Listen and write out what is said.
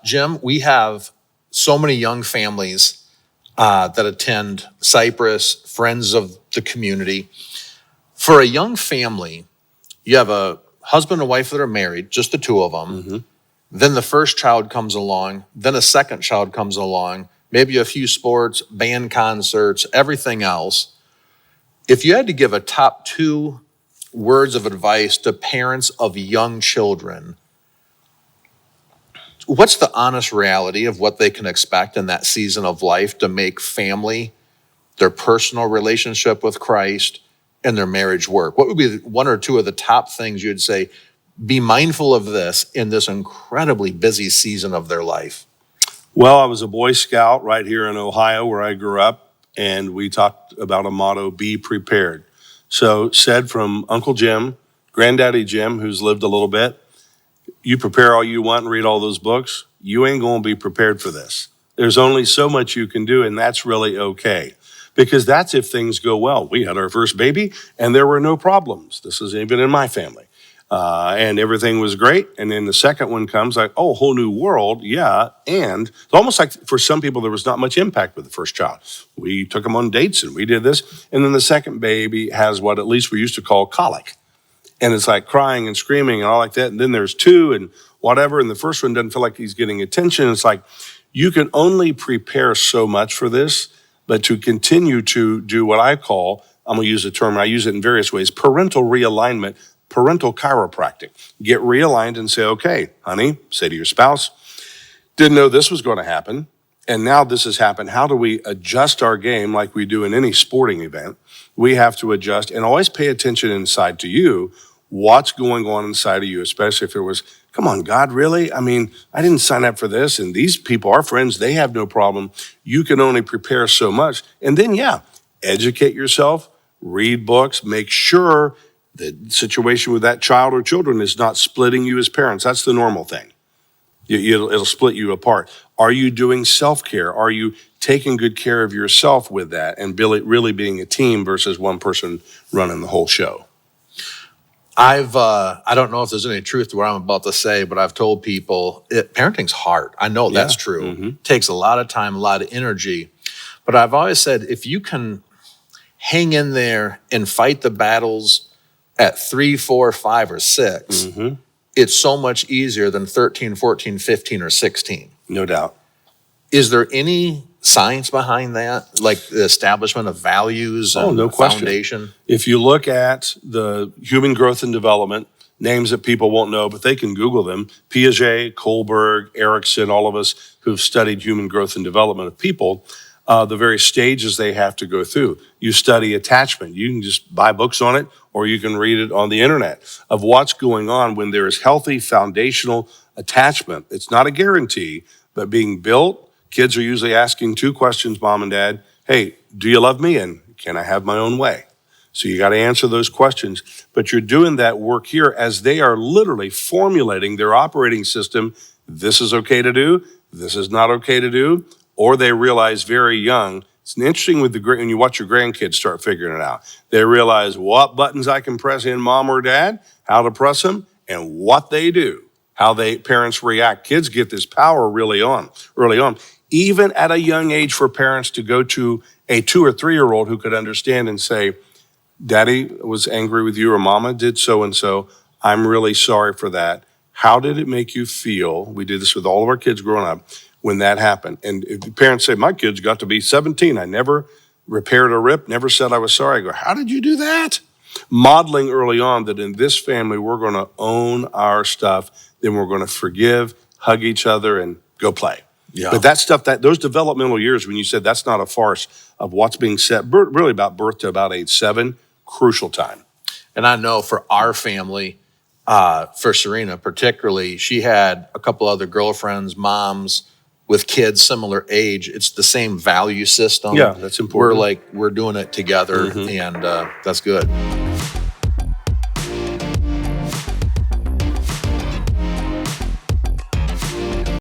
Jim, we have so many young families that attend Cypress, friends of the community. For a young family, you have a husband and wife that are married, just the two of them. Mm-hmm. Then the first child comes along. Then a second child comes along. Maybe a few sports, band concerts, everything else. If you had to give a top 2 words of advice to parents of young children, what's the honest reality of what they can expect in that season of life to make family, their personal relationship with Christ, and their marriage work? What would be 1 or 2 of the top things you'd say, be mindful of this in this incredibly busy season of their life? Well, I was a Boy Scout right here in Ohio where I grew up, and we talked about a motto, be prepared. So said from Uncle Jim, Granddaddy Jim, who's lived a little bit, you prepare all you want and read all those books, you ain't going to be prepared for this. There's only so much you can do, and that's really okay. Because that's if things go well. We had our first baby, and there were no problems. This is even in my family. And everything was great. And then the second one comes like, oh, whole new world. Yeah. And it's almost like for some people, there was not much impact with the first child. We took them on dates and we did this. And then the second baby has what at least we used to call colic. And it's like crying and screaming and all like that. And then there's 2 and whatever. And the first one doesn't feel like he's getting attention. It's like you can only prepare so much for this, but to continue to do what I call, I'm going to use the term, I use it in various ways, parental realignment, parental chiropractic. Get realigned and say, okay, honey, say to your spouse, didn't know this was going to happen, and now this has happened. How do we adjust our game like we do in any sporting event? We have to adjust and always pay attention inside to you, what's going on inside of you, especially if it was, come on, God, really? I mean, I didn't sign up for this, and these people, our friends, they have no problem. You can only prepare so much. And then, educate yourself, read books, make sure the situation with that child or children is not splitting you as parents. That's the normal thing. It'll split you apart. Are you doing self-care? Are you taking good care of yourself with that and really being a team versus one person running the whole show? I don't know if there's any truth to what I'm about to say, but I've told people parenting's hard. I know that's true. Mm-hmm. It takes a lot of time, a lot of energy. But I've always said, if you can hang in there and fight the battles at 3, 4, 5, or 6, mm-hmm. it's so much easier than 13, 14, 15, or 16. No doubt. Is there any science behind that, like the establishment of values and no question. Foundation? If you look at the human growth and development, names that people won't know, but they can Google them, Piaget, Kohlberg, Erickson, all of us who've studied human growth and development of people, the various stages they have to go through. You study attachment. You can just buy books on it, or you can read it on the internet of what's going on when there is healthy foundational attachment. It's not a guarantee, but being built, kids are usually asking 2 questions, mom and dad. Hey, do you love me? And can I have my own way? So you got to answer those questions. But you're doing that work here as they are literally formulating their operating system. This is okay to do. This is not okay to do. Or they realize very young, it's interesting when you watch your grandkids start figuring it out. They realize what buttons I can press in mom or dad, how to press them, and what they do, how parents react. Kids get this power early on, even at a young age for parents to go to a 2 or 3-year-old who could understand and say, Daddy was angry with you or mama did so-and-so. I'm really sorry for that. How did it make you feel? We did this with all of our kids growing up. When that happened. And if the parents say, my kids got to be 17, I never repaired a rip, never said I was sorry. I go, how did you do that? Modeling early on that in this family, we're going to own our stuff, then we're going to forgive, hug each other, and go play. Yeah. But that stuff, those developmental years, when you said that's not a farce of what's being said, really about birth to about age 7, crucial time. And I know for our family, for Serena particularly, she had a couple other girlfriends, moms, with kids similar age. It's the same value system. Yeah, that's important. We're doing it together, mm-hmm. and that's good.